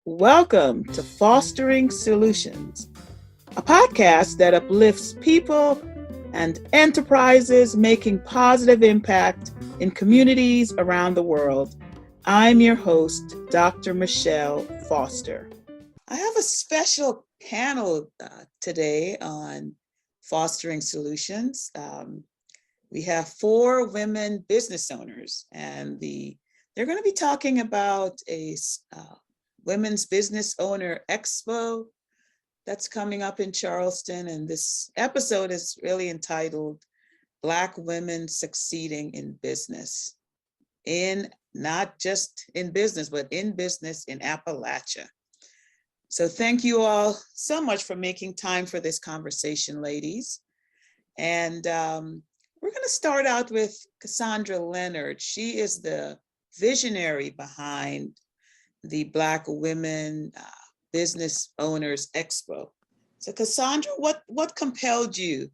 Welcome to Fostering Solutions, a podcast that uplifts people and enterprises making positive impact in communities around the world. I'm your host, Dr. Michelle Foster. I have a special panel today on Fostering Solutions. We have 4 women business owners, and they're going to be talking about a Women's Business Owner Expo that's coming up in Charleston. And this episode is really entitled Black Women Succeeding in Business. Not just in business, but in business in Appalachia. So thank you all so much for making time for this conversation, ladies. And we're going to start out with Cassandra Leonard. She is the visionary behind the Black Women Business Owners Expo. So Cassandra, what compelled you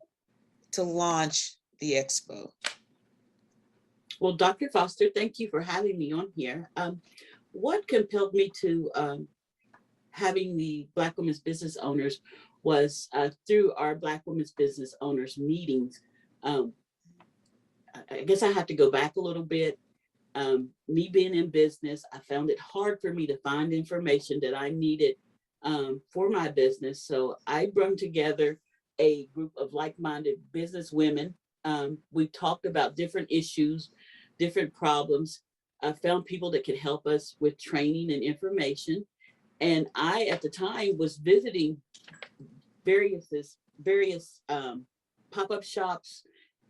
to launch the Expo? Well, Dr. Foster, thank you for having me on here. What compelled me to having the Black Women's Business Owners was through our Black Women's Business Owners meetings. I guess I have to go back a little bit. Me being in business, I found it hard for me to find information that I needed for my business. So I brought together a group of like-minded business women. We talked about different issues, different problems. I found people that could help us with training and information. And I, at the time, was visiting various pop-up shops,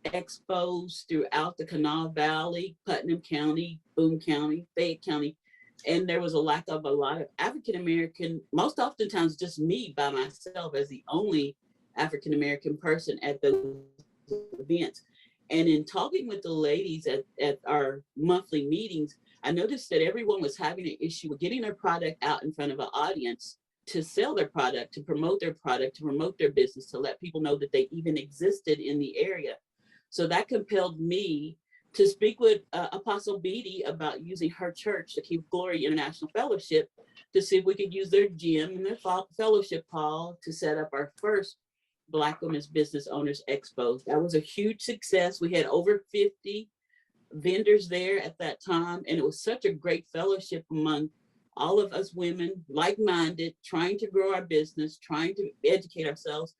expos throughout the Kanawha Valley, Putnam County, Boone County, Fayette County. And there was a lack of a lot of African-American, most oftentimes just me by myself as the only African-American person at those events. And in talking with the ladies at our monthly meetings, I noticed that everyone was having an issue with getting their product out in front of an audience to sell their product, to promote their product, to promote their business, to let people know that they even existed in the area. So that compelled me to speak with Apostle Beady about using her church, the Keep Glory International Fellowship, to see if we could use their gym and their fellowship hall to set up our first Black Women's Business Owners Expo. That was a huge success. We had over 50 vendors there at that time, and it was such a great fellowship among all of us women, like-minded, trying to grow our business, trying to educate ourselves.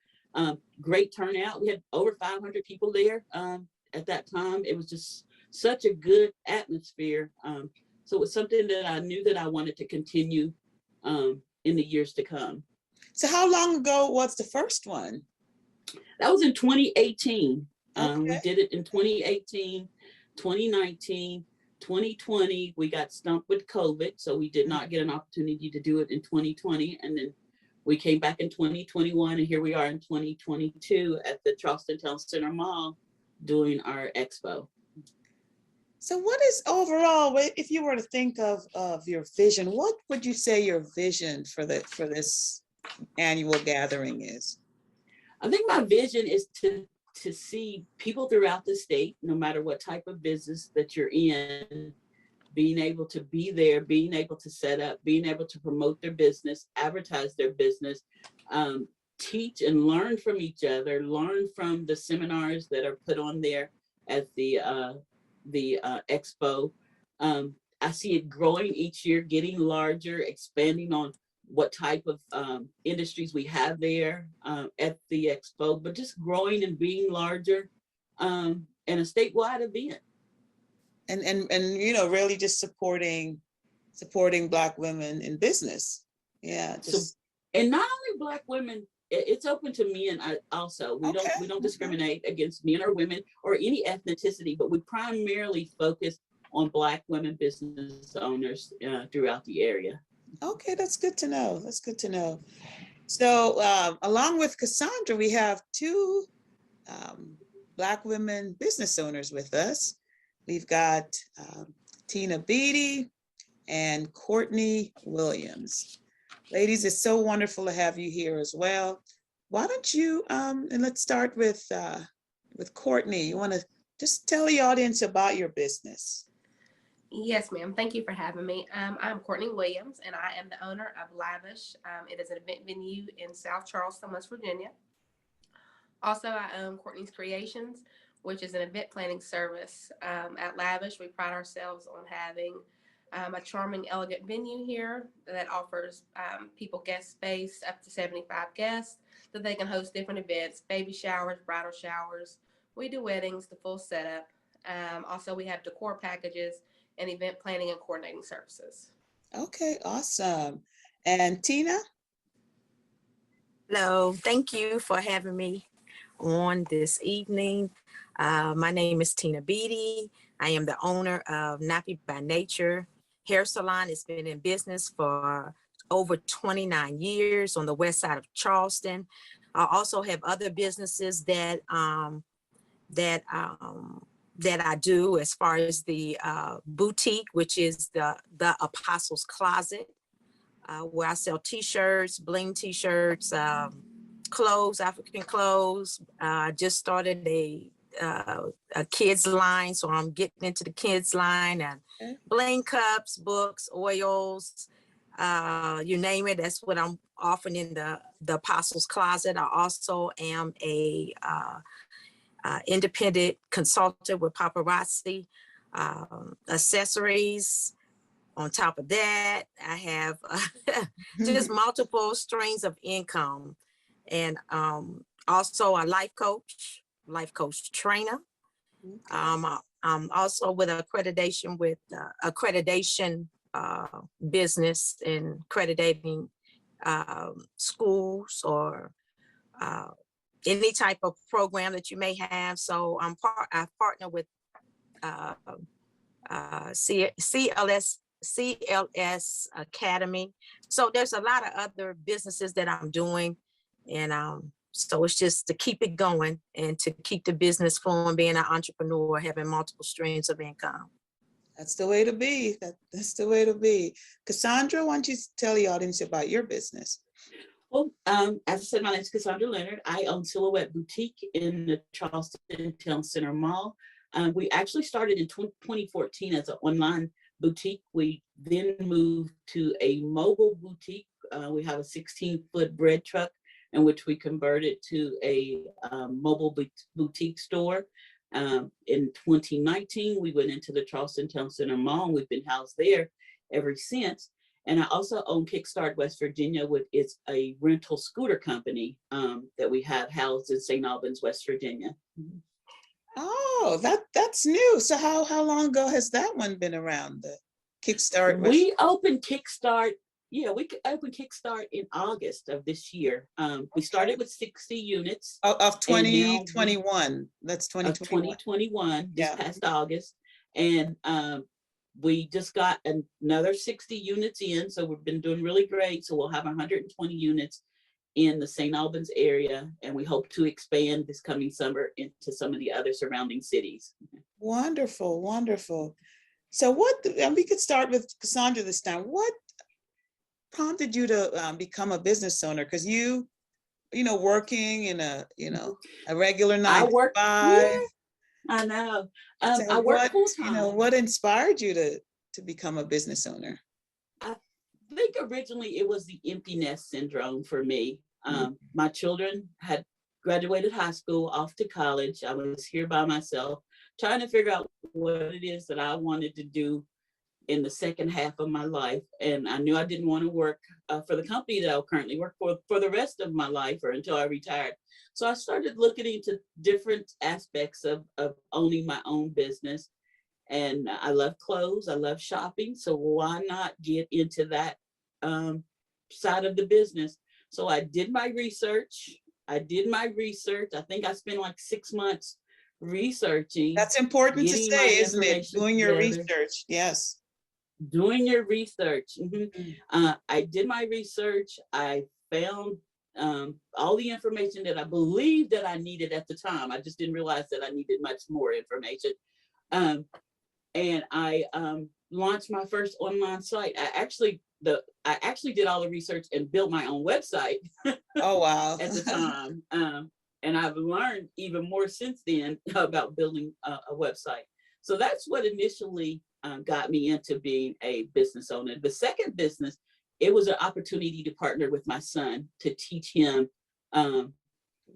Great turnout. We had over 500 people there at that time. It was just such a good atmosphere. So it was something that I knew that I wanted to continue in the years to come. So how long ago was the first one? That was in 2018. Okay. We did it in 2018, 2019, 2020. We got stumped with COVID, so we did not get an opportunity to do it in 2020. And then we came back in 2021, and here we are in 2022 at the Charleston Town Center Mall doing our expo. So what is overall, if you were to think of your vision, what would you say your vision for this annual gathering is? I think my vision is to see people throughout the state, no matter what type of business that you're in, being able to be there, being able to set up, being able to promote their business, advertise their business, teach and learn from each other, learn from the seminars that are put on there at the expo. I see it growing each year, getting larger, expanding on what type of industries we have there at the expo, but just growing and being larger and a statewide event. And really just supporting Black women in business. Yeah. And not only Black women, it's open to men also. We don't discriminate against men or women or any ethnicity, but we primarily focus on Black women business owners throughout the area. Okay, that's good to know. So along with Cassandra, we have 2 Black women business owners with us. We've got Tina Beady and Courtney Williams. Ladies, it's so wonderful to have you here as well. Why don't you, and let's start with Courtney. You want to just tell the audience about your business? Yes, ma'am. Thank you for having me. I'm Courtney Williams, and I am the owner of Lavish. It is an event venue in South Charleston, West Virginia. Also, I own Courtney's Creations, which is an event planning service. At Lavish, we pride ourselves on having a charming, elegant venue here that offers people guest space up to 75 guests that they can host different events, baby showers, bridal showers. We do weddings, the full setup. Also, we have decor packages and event planning and coordinating services. Okay, awesome. And Tina? Hello, thank you for having me on this evening. My name is Tina Beady. I am the owner of Nappy by Nature Hair Salon. It's been in business for over 29 years on the west side of Charleston. I also have other businesses that I do, as far as the boutique, which is the Apostles Closet, where I sell t-shirts, bling t-shirts, clothes, African clothes. I just started a kids line, so I'm getting into the kids line, and bling cups, books, oils, you name it. That's what I'm offering in the Apostles Closet. I also am a independent consultant with paparazzi, accessories. On top of that, I have just multiple streams of income, and also a life coach trainer. I'm also with accreditation with accreditation business and accrediting schools or any type of program that you may have. So I partner with CLS Academy. So there's a lot of other businesses that I'm doing, and so it's just to keep it going and to keep the business flowing, being an entrepreneur, having multiple streams of income. That's the way to be. That's the way to be. Cassandra, why don't you tell the audience about your business? Well, as I said, my name is Cassandra Leonard. I own Silhouette Boutique in the Charleston Town Center Mall. We actually started in 2014 as an online boutique. We then moved to a mobile boutique. We have a 16-foot bread truck in which we converted to a mobile boutique store. In 2019, we went into the Charleston Town Center Mall. We've been housed there ever since. And I also own Kickstart West Virginia, which is a rental scooter company that we have housed in St. Albans, West Virginia. Oh, that's new. So how long ago has that one been around? The Kickstart? We opened Kickstart. Yeah, we opened Kickstart in August of this year. We started with 60 units. Of 2021. That's 2021. 2021, this past August. And we just got another 60 units in. So we've been doing really great. So we'll have 120 units in the St. Albans area. And we hope to expand this coming summer into some of the other surrounding cities. Wonderful, wonderful. So and we could start with Cassandra this time. What prompted you to become a business owner? Because you know, working in a regular 9 to 5. Yeah, I know. So I work full time. You know, what inspired you to become a business owner? I think originally it was the empty nest syndrome for me. My children had graduated high school, off to college. I was here by myself, trying to figure out what it is that I wanted to do in the second half of my life. And I knew I didn't want to work for the company that I currently work for the rest of my life or until I retired. So I started looking into different aspects of owning my own business. And I love clothes, I love shopping. So why not get into that side of the business? So I did my research. I think I spent like 6 months researching. That's important to say, isn't it? Doing your research. Yes. Doing your research. I did my research. I found all the information that I believed that I needed at the time. I just didn't realize that I needed much more information. And I launched my first online site. I actually did all the research and built my own website. Oh, wow. At the time. And I've learned even more since then about building a website. So that's what initially got me into being a business owner. The second business, it was an opportunity to partner with my son to teach him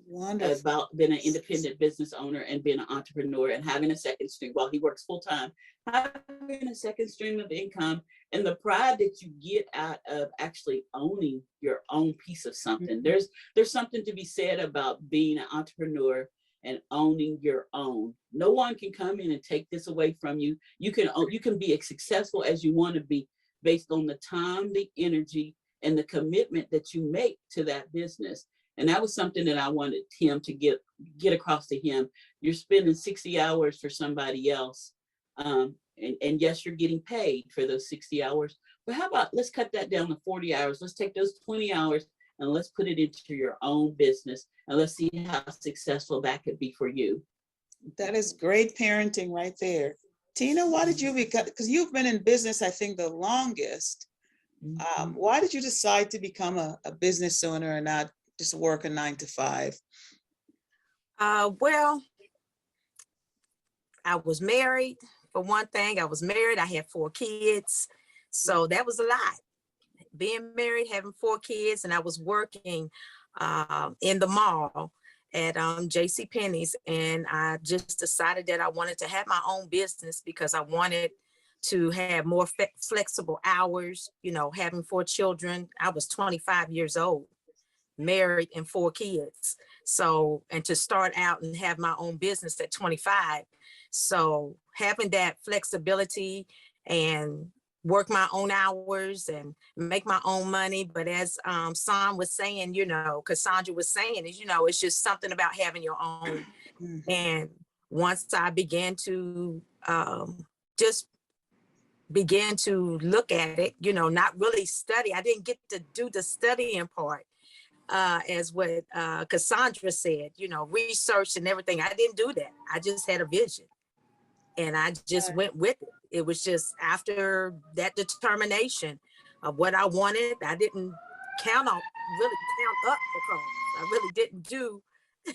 Wonderful. about being an independent business owner and being an entrepreneur and having a second stream while he works full time, having a second stream of income, and the pride that you get out of actually owning your own piece of something. Mm-hmm. There's something to be said about being an entrepreneur and owning your own. No one can come in and take this away from you. You can be as successful as you want to be based on the time, the energy, and the commitment that you make to that business. And that was something that I wanted him to get across to him. You're spending 60 hours for somebody else. And yes, you're getting paid for those 60 hours. But how about, let's cut that down to 40 hours. Let's take those 20 hours and let's put it into your own business. And let's see how successful that could be for you. That is great parenting right there. Tina, why did you become, because you've been in business, I think, the longest. Why did you decide to become a business owner and not just work a 9 to 5? Well, I was married. For one thing, I was married. I had 4 kids. So that was a lot. Being married, having 4 kids, and I was working in the mall at JCPenney's, and I just decided that I wanted to have my own business because I wanted to have more flexible hours, you know, having 4 children. I was 25 years old, married, and 4 kids. So, and to start out and have my own business at 25. So having that flexibility and work my own hours and make my own money. But as Son was saying, you know, Cassandra was saying, is, you know, it's just something about having your own. Mm-hmm. And once I began to just begin to look at it, you know, not really study. I didn't get to do the studying part, as what Cassandra said, you know, research and everything. I didn't do that. I just had a vision and I just went with it. It was just after that determination of what I wanted. I didn't count up the cost. I really didn't do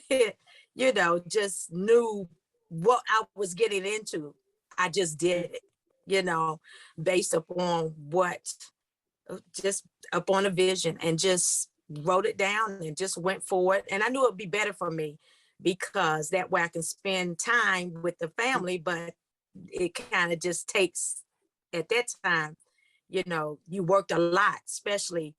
it, you know, just knew what I was getting into. I just did it, you know, based upon just upon a vision, and just wrote it down and just went forward. And I knew it'd be better for me because that way I can spend time with the family, but it kind of just takes, at that time, you know, you worked a lot, especially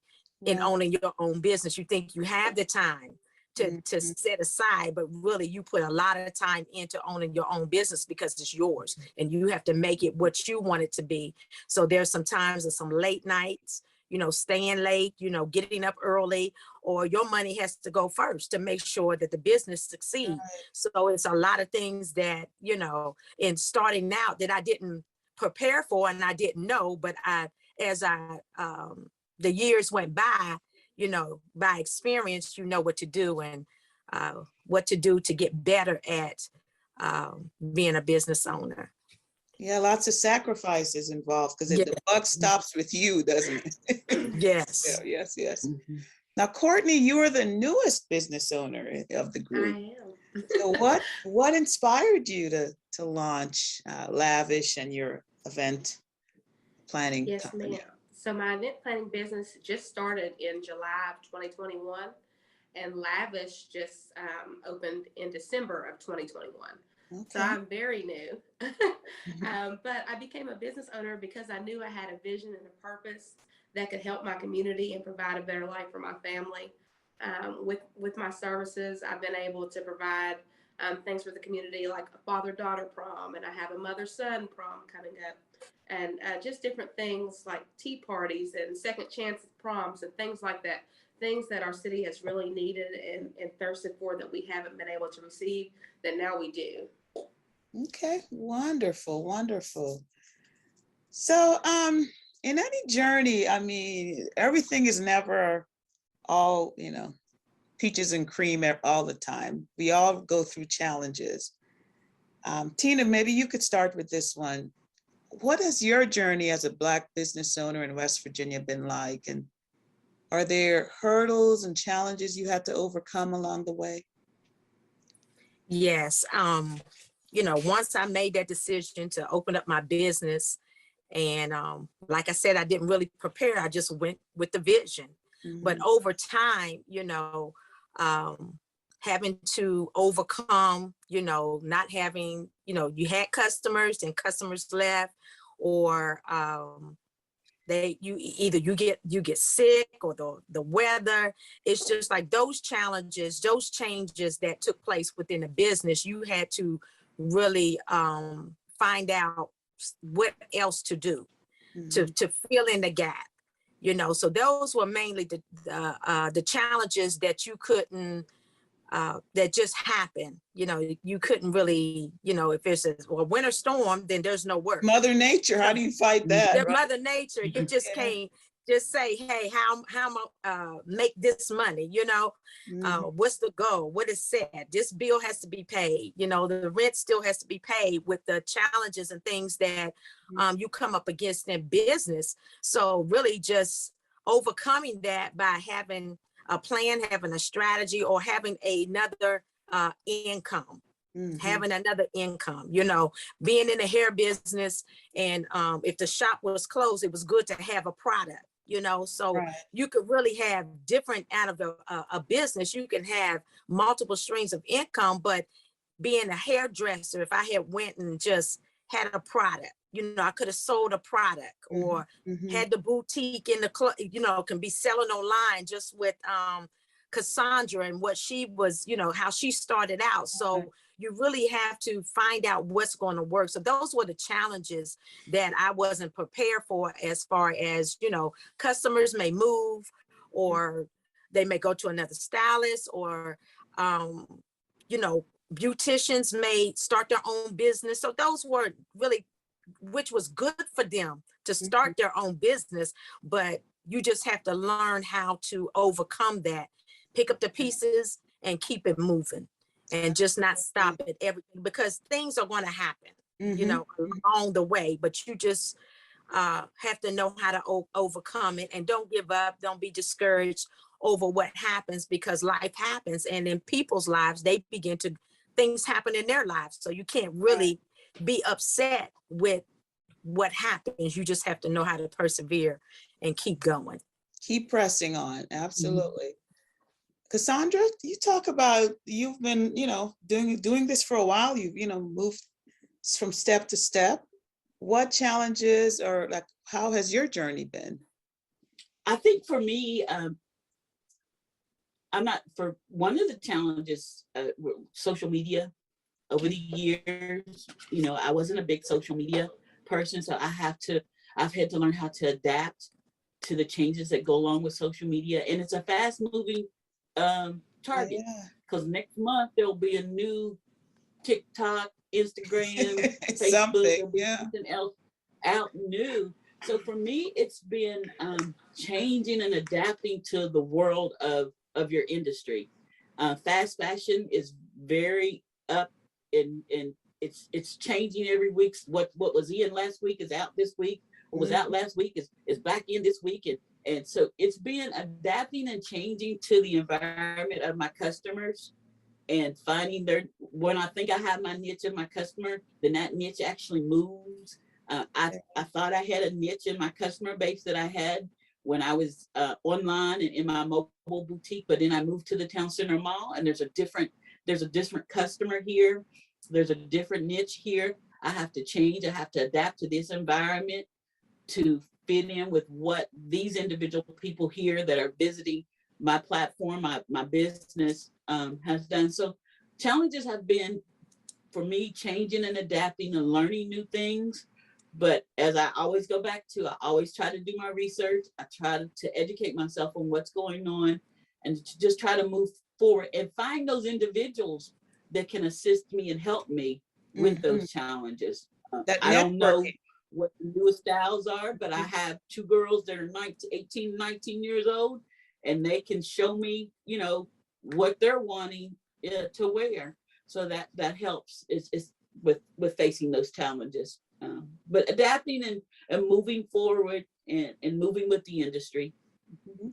in owning your own business. You think you have the time to set aside, but really you put a lot of time into owning your own business because it's yours and you have to make it what you want it to be. So there's some times of some late nights, you know, staying late, you know, getting up early, or your money has to go first to make sure that the business succeeds. Right. So it's a lot of things that, you know, in starting out that I didn't prepare for and I didn't know, but the years went by, you know, by experience, you know what to do and what to do to get better at being a business owner. Yeah, lots of sacrifices involved because the buck stops with you, doesn't it? Yes. Yeah, yes. Mm-hmm. Now, Courtney, you are the newest business owner of the group. I am. So what inspired you to launch Lavish and your event planning company? Yes, ma'am. So my event planning business just started in July of 2021, and Lavish just opened in December of 2021. Okay. So I'm very new, but I became a business owner because I knew I had a vision and a purpose that could help my community and provide a better life for my family. With my services, I've been able to provide things for the community like a father-daughter prom, and I have a mother-son prom coming up, and just different things like tea parties and second chance proms and things like that. Things that our city has really needed and thirsted for that we haven't been able to receive, that now we do. Okay, wonderful, wonderful. So in any journey, I mean, everything is never all, you know, peaches and cream all the time. We all go through challenges. Tina, maybe you could start with this one. What has your journey as a Black business owner in West Virginia been like? And are there hurdles and challenges you had to overcome along the way? Yes. You know, once I made that decision to open up my business, And like I said, I didn't really prepare. I just went with the vision. But over time, having to overcome, not having, you had customers and customers left, or you get sick, or the weather. It's just like those challenges, those changes that took place within the business. You had to really find out what else to do to fill in the gap. So those were mainly the challenges that you couldn't, that just happened. You couldn't really, if it's a winter storm, then there's no work. Mother Nature, how do you fight that? Right? Mother Nature, you just can't just say, hey, how am I make this money? What's the goal? What is said? This bill has to be paid. The rent still has to be paid, with the challenges and things that you come up against in business. So really just overcoming that by having a plan, having a strategy, or having another income. Having another income, being in the hair business, and if the shop was closed, it was good to have a product, so you could really have different out of a business. You can have multiple streams of income, but being a hairdresser, if I had went and just had a product, I could have sold a product, or had the boutique in the club, can be selling online, just with Cassandra and what she was, how she started out. So you really have to find out what's going to work. So those were the challenges that I wasn't prepared for, as far as, customers may move, or they may go to another stylist, or, beauticians may start their own business. So those were really, which was good for them to start their own business, but you just have to learn how to overcome that, pick up the pieces and keep it moving. And just not stop at everything, because things are going to happen, along the way. But you just have to know how to overcome it, and don't give up. Don't be discouraged over what happens, because life happens, and in people's lives, things happen in their lives. So you can't really be upset with what happens. You just have to know how to persevere and keep going. Keep pressing on. Absolutely. Cassandra, you talk about, you've been, doing this for a while. You've, moved from step to step. What challenges, or like, how has your journey been? I think for me, for one of the challenges, social media. Over the years, I wasn't a big social media person, so I've had to learn how to adapt to the changes that go along with social media. And it's a fast moving target, because next month there'll be a new TikTok, Instagram, Facebook, something else out new. So for me, it's been changing and adapting to the world of your industry. Fast fashion is very up, and it's changing every week. What was in last week is out this week. What was out last week is back in this week. And so it's been adapting and changing to the environment of my customers, and finding when I think I have my niche in my customer, then that niche actually moves. I thought I had a niche in my customer base that I had when I was online and in my mobile boutique, but then I moved to the town center mall, and there's a different customer here. There's a different niche here. I have to change. I have to adapt to this environment to fit in with what these individual people here that are visiting my platform, my business has done. So challenges have been, for me, changing and adapting and learning new things. But as I always go back to, I always try to do my research. I try to educate myself on what's going on, and to just try to move forward and find those individuals that can assist me and help me with those challenges. I don't know what the newest styles are, but I have two girls that are 18, 19 years old, and they can show me, what they're wanting to wear. So that helps is with facing those challenges. But adapting and moving forward and moving with the industry.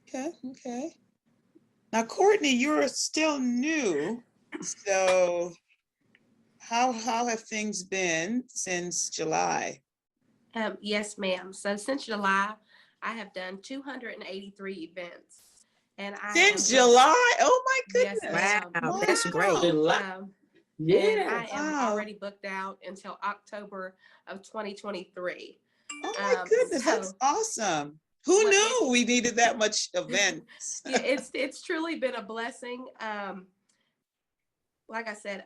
Okay. Now, Courtney, you're still new. So how have things been since July? Yes, ma'am. So since July, I have done 283 events. And I am Since July? Oh my Yes, goodness. ma'am. Wow, that's great. Wow. July. And Yeah. I am Wow. already booked out until October of 2023. Oh my goodness, that's So awesome. Who what knew we needed that much events? yeah, it's truly been a blessing. Like I said,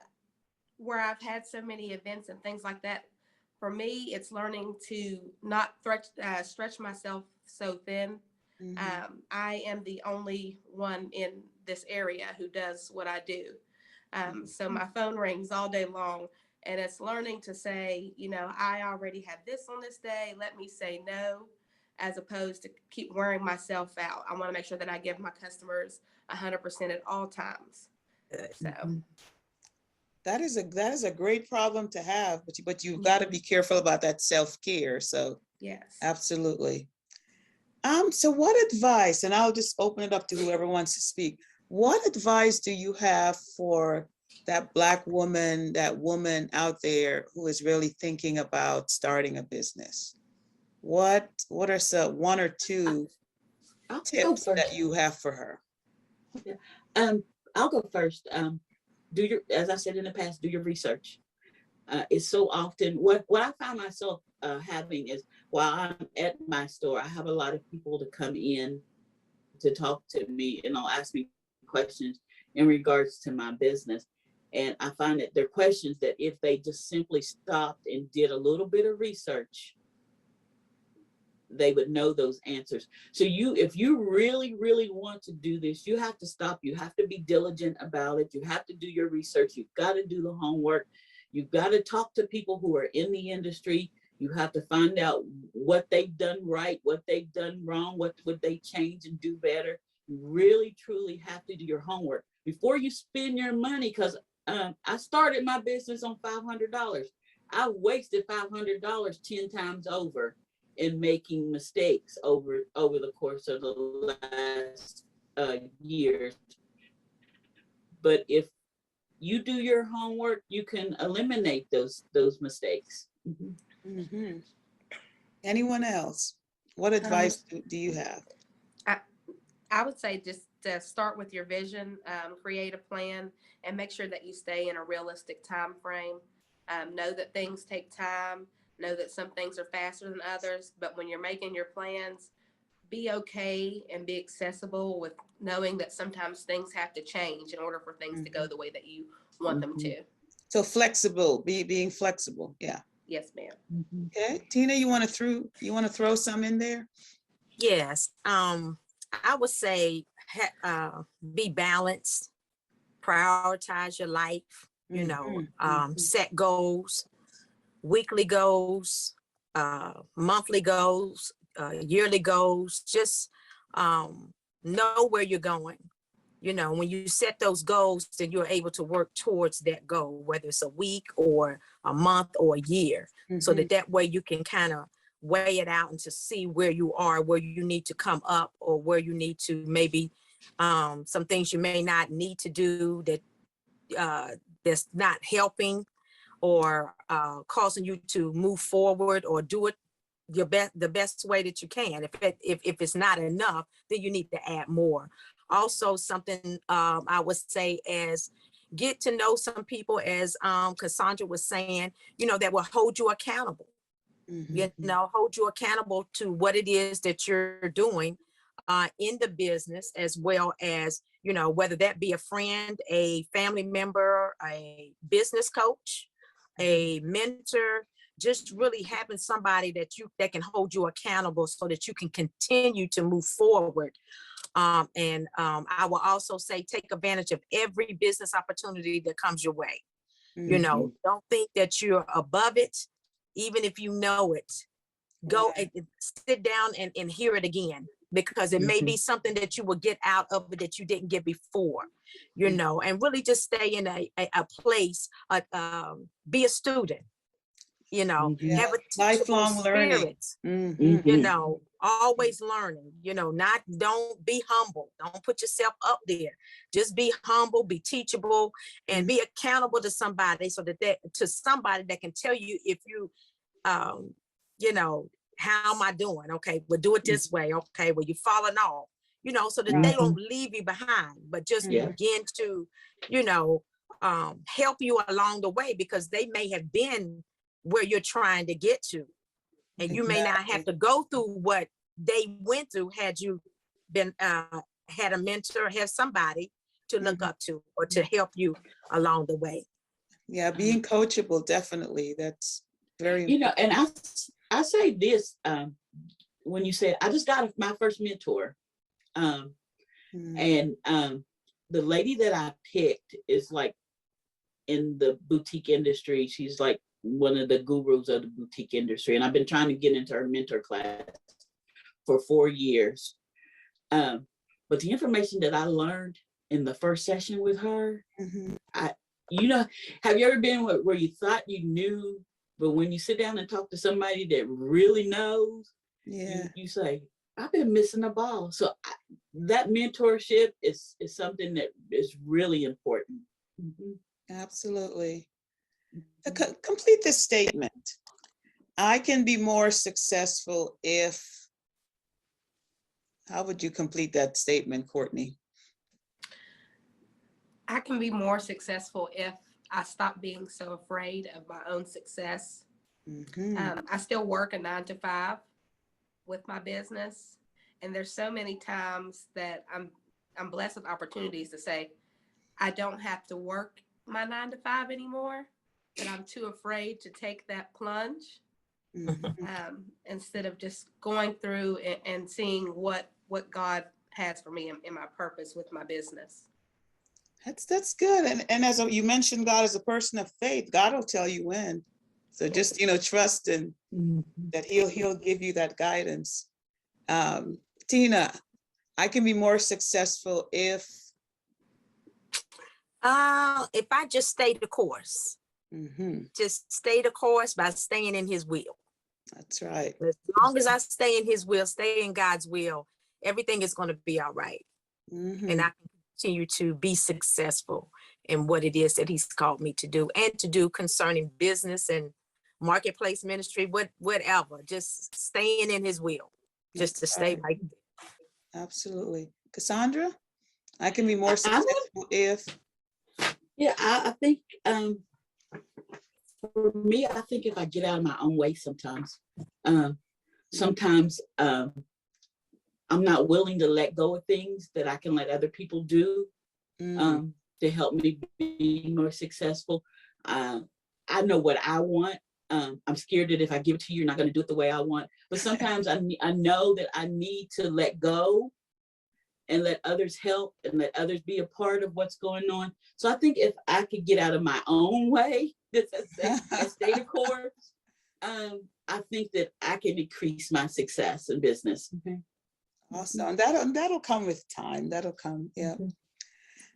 where I've had so many events and things like that, for me, it's learning to not stretch myself so thin. Mhm. I am the only one in this area who does what I do. So my phone rings all day long, and it's learning to say, I already have this on this day. Let me say no, as opposed to keep wearing myself out. I want to make sure that I give my customers 100% at all times. So That is a great problem to have, but you've Yeah. got to be careful about that self-care. So yes. absolutely. So what advice, and I'll just open it up to whoever wants to speak. What advice do you have for that Black woman, that woman out there who is really thinking about starting a business? What are some one or two I'll go tips first. that you have for her? I'll go first. As I said in the past, do your research. It's so often what I find myself having is while I'm at my store, I have a lot of people to come in to talk to me and they'll ask me questions in regards to my business. And I find that they're questions that if they just simply stopped and did a little bit of research, they would know those answers. So if you really, really want to do this, you have to stop. You have to be diligent about it. You have to do your research. You've got to do the homework. You've got to talk to people who are in the industry. You have to find out what they've done right, what they've done wrong, what would they change and do better. You really, truly have to do your homework before you spend your money. Because I started my business on $500. I wasted $500 10 times over in making mistakes over the course of the last years. But if you do your homework, you can eliminate those mistakes. Mhm. Anyone else? What advice do you have? I would say just to start with your vision, create a plan, and make sure that you stay in a realistic time frame. Know that things take time. Know that some things are faster than others. But when you're making your plans, be okay and be accessible with knowing that sometimes things have to change in order for things to go the way that you want them to. So flexible, being flexible. Yeah. Yes, ma'am. Okay. Tina, you want to throw some in there? Yes. I would say be balanced, prioritize your life, set goals, weekly goals, monthly goals, yearly goals. Just know where you're going. When you set those goals, then you're able to work towards that goal, whether it's a week or a month or a year, so that way you can kind of weigh it out and to see where you are, where you need to come up, or where you need to maybe some things you may not need to do that's not helping or causing you to move forward or do it the best way that you can. If it's not enough, then you need to add more. Also, something I would say is get to know some people, as Cassandra was saying, that will hold you accountable. Hold you accountable to what it is that you're doing in the business, as well as, whether that be a friend, a family member, a business coach, a mentor. Just really having somebody that can hold you accountable so that you can continue to move forward. I will also say, take advantage of every business opportunity that comes your way. Don't think that you're above it, even if you know it. Go and sit down and hear it again, because it may be something that you will get out of it that you didn't get before, and really just stay in a place, be a student, have a lifelong learning. Always learning, don't be humble. Don't put yourself up there. Just be humble, be teachable, and be accountable to somebody, so that somebody that can tell you if you you know, how am I doing? Okay, we'll do it this way. Okay, well, you falling off, you know, so that they Right. don't leave you behind, but just Yeah. begin to, you know, help you along the way, because they may have been where you're trying to get to. And you may not have to go through what they went through had you been, had a mentor, have somebody to look up to or to help you along the way. Yeah, being coachable, definitely. That's very You know, and I say this, when you said, I just got my first mentor. And the lady that I picked is like in the boutique industry. She's like one of the gurus of the boutique industry. And I've been trying to get into her mentor class for 4 years. But the information that I learned in the first session with her, you know, have you ever been where you thought you knew, but when you sit down and talk to somebody that really knows, you say, I've been missing a ball. So that mentorship is something that is really important. Absolutely. Complete this statement. I can be more successful if. How would you complete that statement, Courtney? I can be more successful if I stop being so afraid of my own success. I still work a 9-to-5 with my business, and there's so many times that I'm blessed with opportunities to say I don't have to work my 9-to-5 anymore, but I'm too afraid to take that plunge. Instead of just going through and seeing what God has for me in my purpose with my business. That's good. And as you mentioned, God is a person of faith. God will tell you when. So just, you know, trust in that he'll give you that guidance. Tina, I can be more successful if I just stay the course. Just stay the course by staying in his will. That's right. As long as I stay in his will, stay in God's will, everything is going to be all right. And I can continue to be successful in what it is that he's called me to do, and to do concerning business and marketplace ministry, whatever, just staying in his will, just to stay right there. Absolutely. Cassandra, I can be more successful if. Yeah, I think for me, I think if I get out of my own way sometimes, I'm not willing to let go of things that I can let other people do to help me be more successful. I know what I want. I'm scared that if I give it to you, you're not going to do it the way I want. But sometimes I know that I need to let go and let others help and let others be a part of what's going on. So I think if I could get out of my own way and stay the course, I think that I can increase my success in business. Awesome. That'll come with time. That'll come. Yeah.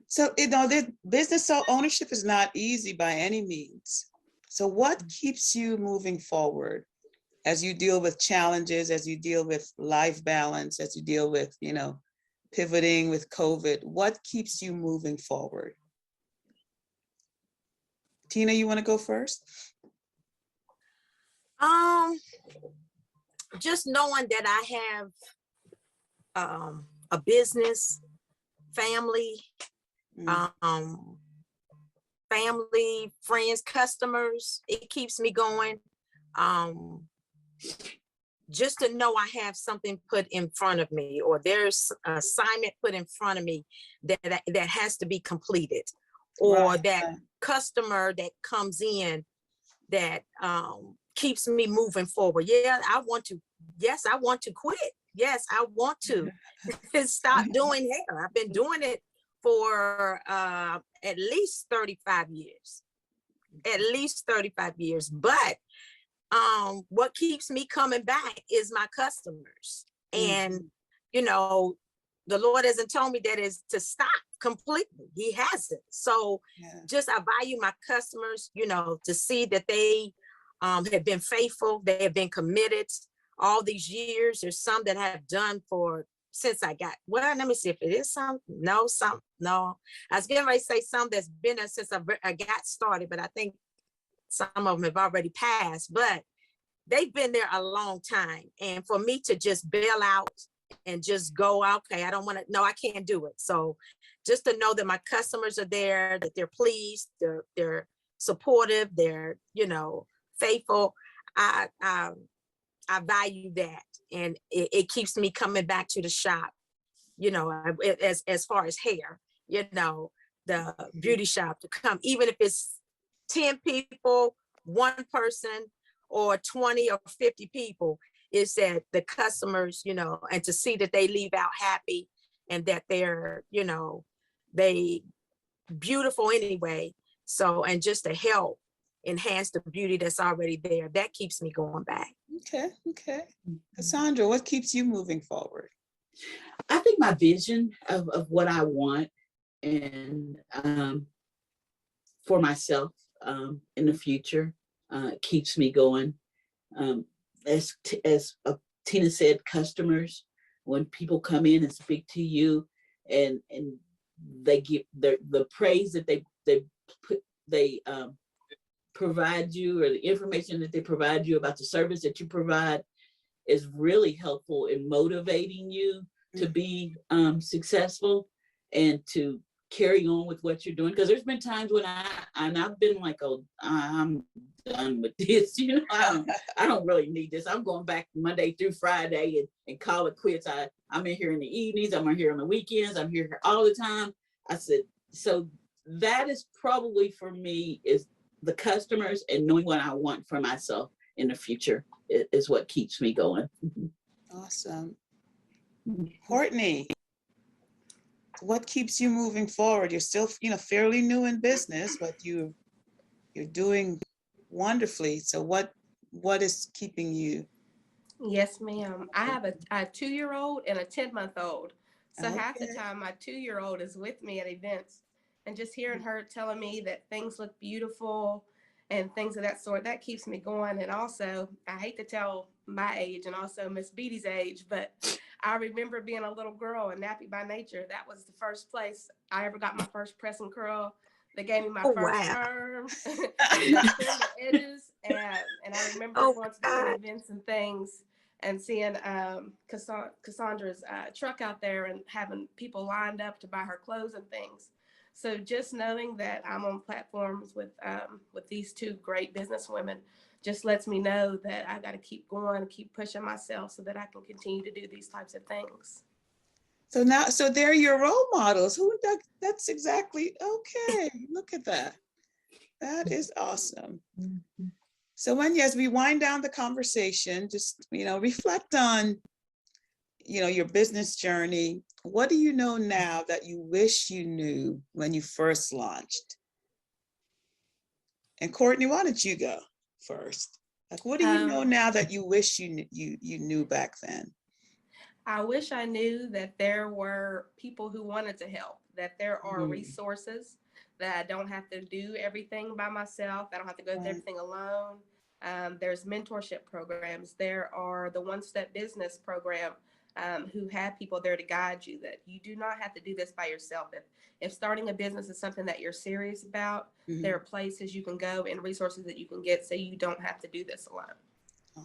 So, you know, the business ownership is not easy by any means. So what keeps you moving forward as you deal with challenges, as you deal with life balance, as you deal with, you know, pivoting with COVID? What keeps you moving forward? Tina, you want to go first? Just knowing that I have a business, family, family, friends, customers, it keeps me going. Just to know I have something put in front of me, or there's an assignment put in front of me that has to be completed, or that customer that comes in that keeps me moving forward. I want to quit. Yes, I want to stop doing hair. I've been doing it for at least 35 years. But what keeps me coming back is my customers. And, you know, the Lord hasn't told me that is to stop completely. He hasn't. So just I value my customers, you know, to see that they have been faithful. They have been committed all these years. There's some that have done since I got, let me see if it is some. No. I was getting ready to say some that's been there since I got started, but I think some of them have already passed. But they've been there a long time. And for me to just bail out and just go, okay, I don't want to, no, I can't do it. So just to know that my customers are there, that they're pleased, they're supportive, they're, faithful. I value that. And it keeps me coming back to the shop, as far as hair, the beauty shop to come, even if it's 10 people, one person, or 20 or 50 people, is that the customers, and to see that they leave out happy and that they're, they beautiful anyway. So, and just to help enhance the beauty that's already there, that keeps me going back. Okay. Cassandra, what keeps you moving forward? I think my vision of what I want and for myself in the future keeps me going. As Tina said, customers, when people come in and speak to you and they give the praise that they provide you, or the information that they provide you about the service that you provide, is really helpful in motivating you to be successful and to carry on with what you're doing. Because there's been times when I've been like, oh, I'm done with this. I don't really need this. I'm going back Monday through Friday and call it quits. I'm in here in the evenings. I'm in here on the weekends. I'm here all the time. I said, so that is probably for me, is the customers and knowing what I want for myself in the future is what keeps me going. Awesome. Courtney, what keeps you moving forward? You're still, fairly new in business, but you're doing wonderfully. So what is keeping you? Yes, ma'am. I have a 2-year-old and a 10-month-old. So Okay. half the time my 2-year-old is with me at events, and just hearing her telling me that things look beautiful and things of that sort, that keeps me going. And also, I hate to tell my age and also Miss Beaty's age, but I remember being a little girl and Nappy by Nature. That was the first place I ever got my first press and curl. They gave me my first perm. They trimmed the edges. And I remember going to different events and things and seeing Cassandra's truck out there and having people lined up to buy her clothes and things. So just knowing that I'm on platforms with these two great business women just lets me know that I got to keep going, keep pushing myself so that I can continue to do these types of things. So they're your role models. That's exactly, okay. Look at that. That is awesome. So as we wind down the conversation, just, reflect on, your business journey. What do you know now that you wish you knew when you first launched? And Courtney, why don't you go first? Like, what do you know now that you wish you knew back then? I wish I knew that there were people who wanted to help, that there are resources, that I don't have to do everything by myself. I don't have to go through everything alone. There's mentorship programs. There are the One-Step Business program, who have people there to guide you, that you do not have to do this by yourself. If starting a business is something that you're serious about, there are places you can go and resources that you can get so you don't have to do this alone.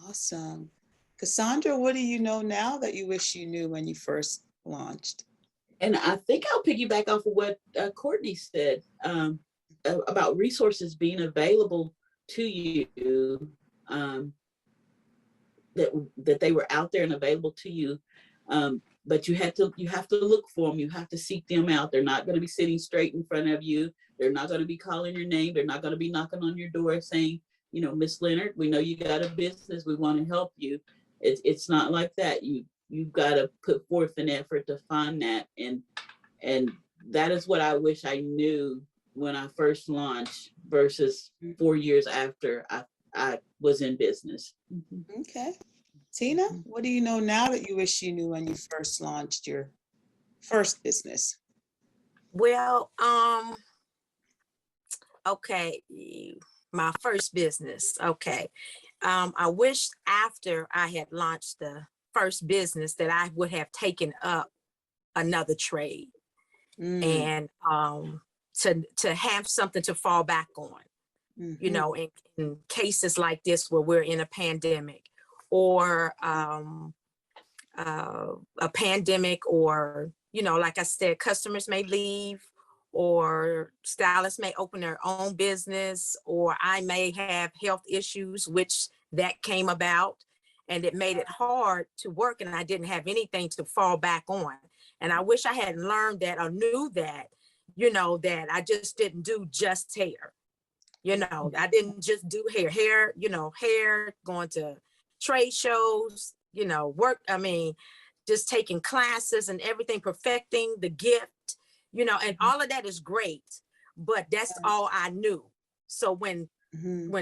Awesome. Cassandra, what do you know now that you wish you knew when you first launched? And I think I'll piggyback off of what Courtney said about resources being available to you, that they were out there and available to you. But you have to look for them. You have to seek them out. They're not going to be sitting straight in front of you. They're not going to be calling your name. They're not going to be knocking on your door saying, Miss Leonard, we know you got a business. We want to help you. It's not like that. You've got to put forth an effort to find that. And that is what I wish I knew when I first launched versus 4 years after I was in business. Okay. Tina, what do you know now that you wish you knew when you first launched your first business? Well, okay, my first business. Okay. I wish after I had launched the first business that I would have taken up another trade and to have something to fall back on. you know, in cases like this where we're in a pandemic or a pandemic, or, you know, like I said, customers may leave, or stylists may open their own business, or I may have health issues, which that came about, and it made it hard to work, and I didn't have anything to fall back on. And I wish I had learned that or knew that, you know, that I just didn't do just hair. You know, I didn't just do hair, you know, hair, going to trade shows, you know, work. I mean, just taking classes and everything, perfecting the gift, you know, and all of that is great, but that's all I knew. So when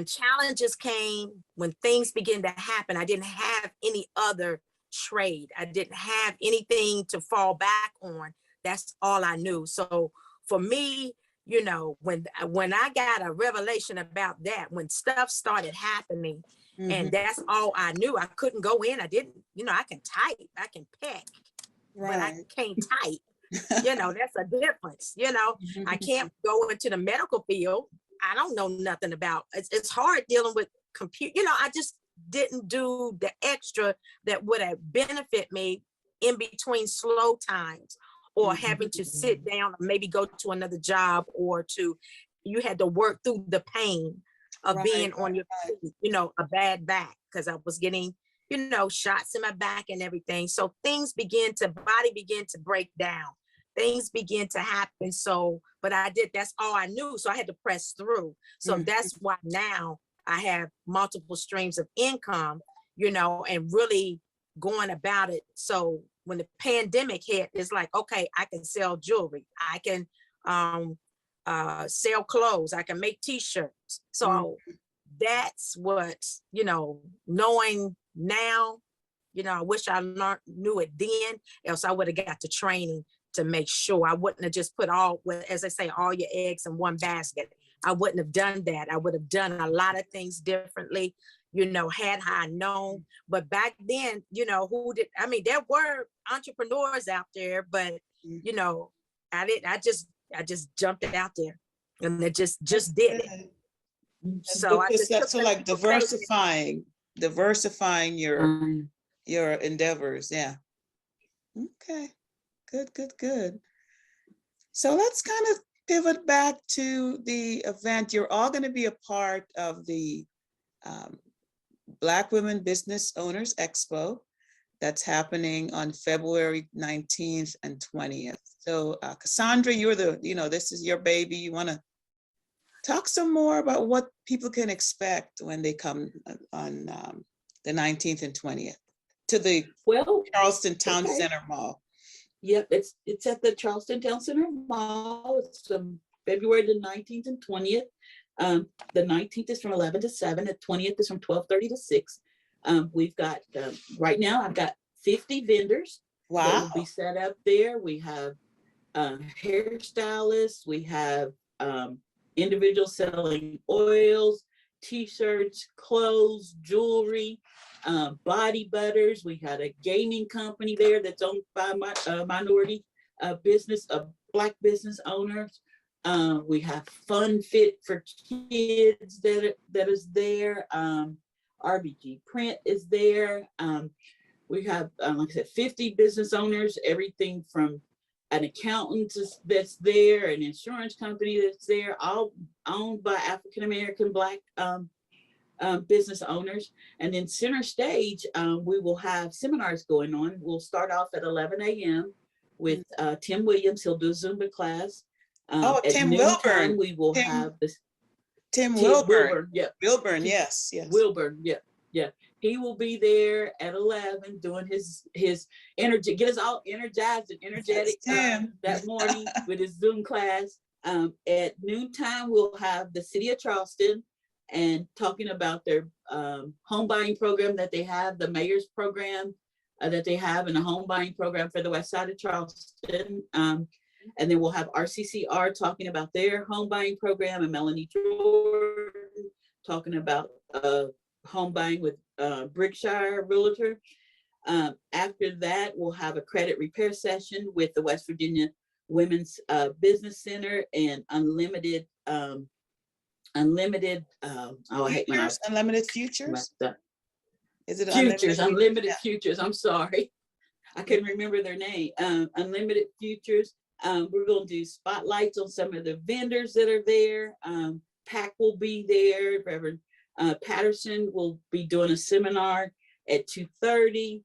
challenges came, when things began to happen, I didn't have any other trade. I didn't have anything to fall back on. That's all I knew. So for me, you know, when I got a revelation about that, when stuff started happening, and that's all I knew. I couldn't go in. I didn't, you know, I can type, I can peck, but I can't type. You know, that's a difference. You know, I can't go into the medical field. I don't know nothing about. It's hard dealing with computer. You know, I just didn't do the extra that would have benefit me in between slow times, or having to sit down, or maybe go to another job, or you had to work through the pain of being on your feet, you know, a bad back, because I was getting, you know, shots in my back and everything. So body began to break down. Things began to happen. So, but that's all I knew. So I had to press through. So that's why now I have multiple streams of income, you know, and really going about it. So when the pandemic hit, it's like, okay, I can sell jewelry. I can sell clothes. I can make t-shirts. So that's what, you know, knowing now, you know, I wish I knew it then, else I would have got the training to make sure. I wouldn't have just put as I say, all your eggs in one basket. I wouldn't have done that. I would have done a lot of things differently, you know, had I known. But back then, you know, there were entrepreneurs out there, but, you know, I just jumped out there, and it just did it. So I just that's so like diversifying your endeavors. Yeah. Okay. Good. So let's kind of pivot back to the event. You're all going to be a part of the Black Women Business Owners Expo that's happening on February 19th and 20th. So Cassandra, this is your baby. You want to talk some more about what people can expect when they come on the 19th and 20th to the Charleston Town Center Mall. Yep, it's at the Charleston Town Center Mall. It's February the 19th and 20th. The 19th is from 11 to 7. The 20th is from 12:30 to 6. We've got, right now, I've got 50 vendors that will be set up there. We have hairstylists. We have individuals selling oils, t-shirts, clothes, jewelry, body butters. We had a gaming company there that's owned by minority Black business owners. We have Fun Fit for Kids that is there. RBG Print is there. We have, like I said, 50 business owners, everything from an accountant that's there, an insurance company that's there, all owned by African-American Black business owners. And then center stage, we will have seminars going on. We'll start off at 11 a.m. with Tim Williams. He'll do a Zumba class. Tim Wilburn. We will have this. Tim Wilburn. Yeah. Wilburn, yes. Wilburn, yeah. He will be there at 11 doing his energy, get us all energized and energetic that morning with his Zoom class. At noontime, we'll have the City of Charleston and talking about their home buying program that they have, the mayor's program that they have, and the home buying program for the west side of Charleston. And then we'll have RCCR talking about their home buying program, and Melanie Jordan talking about home buying with Brickshire Realtor. After that, we'll have a credit repair session with the West Virginia Women's Business Center and Unlimited unlimited, I hate when I Futures, unlimited futures. messed up. Is it Futures, unlimited Yeah. futures. I'm sorry. I couldn't remember their name. Unlimited futures. We're going to do spotlights on some of the vendors that are there. PAC will be there. Reverend Patterson will be doing a seminar at 2:30.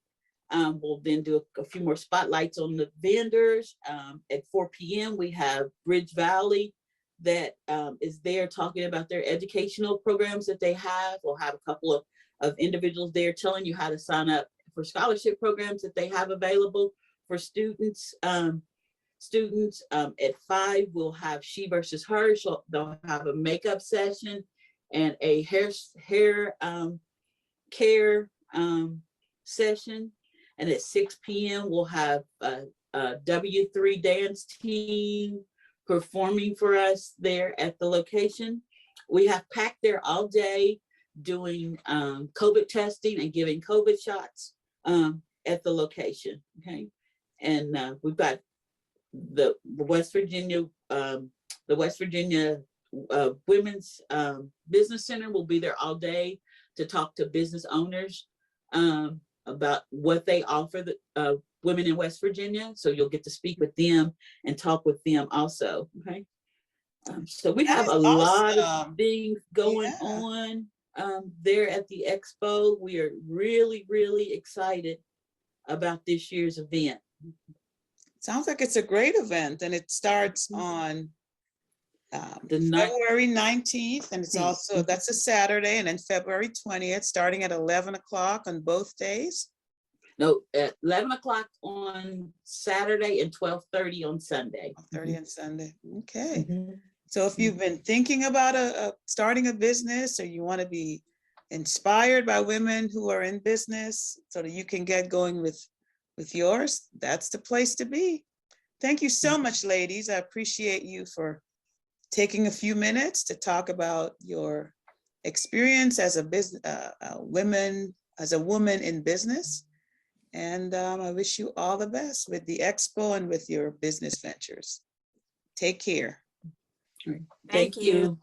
We'll then do a few more spotlights on the vendors. At 4 p.m. we have Bridge Valley that is there talking about their educational programs that they have. We'll have a couple of individuals there telling you how to sign up for scholarship programs that they have available for students. At 5, we'll have She versus Her. So they'll have a makeup session and a hair care session. And at 6 p.m. we'll have a W3 dance team performing for us there at the location. We have PAC there all day doing COVID testing and giving COVID shots at the location. Okay, and we've got the West Virginia Women's Business Center will be there all day to talk to business owners about what they offer the women in West Virginia. So you'll get to speak with them and talk with them also. Okay, so we have a lot of things going on there at the Expo. We are really, really excited about this year's event. Sounds like it's a great event, and it starts on February 19th, and it's also, that's a Saturday, and then February 20th, starting at 11 o'clock on both days. No, at 11 o'clock on Saturday and 12:30 on Sunday. 12:30 on Sunday. Okay. So if you've been thinking about starting a business, or you want to be inspired by women who are in business so that you can get going with yours, that's the place to be. Thank you so much, ladies. I appreciate you for taking a few minutes to talk about your experience as a woman in business. And I wish you all the best with the Expo and with your business ventures. Take care. Thank you.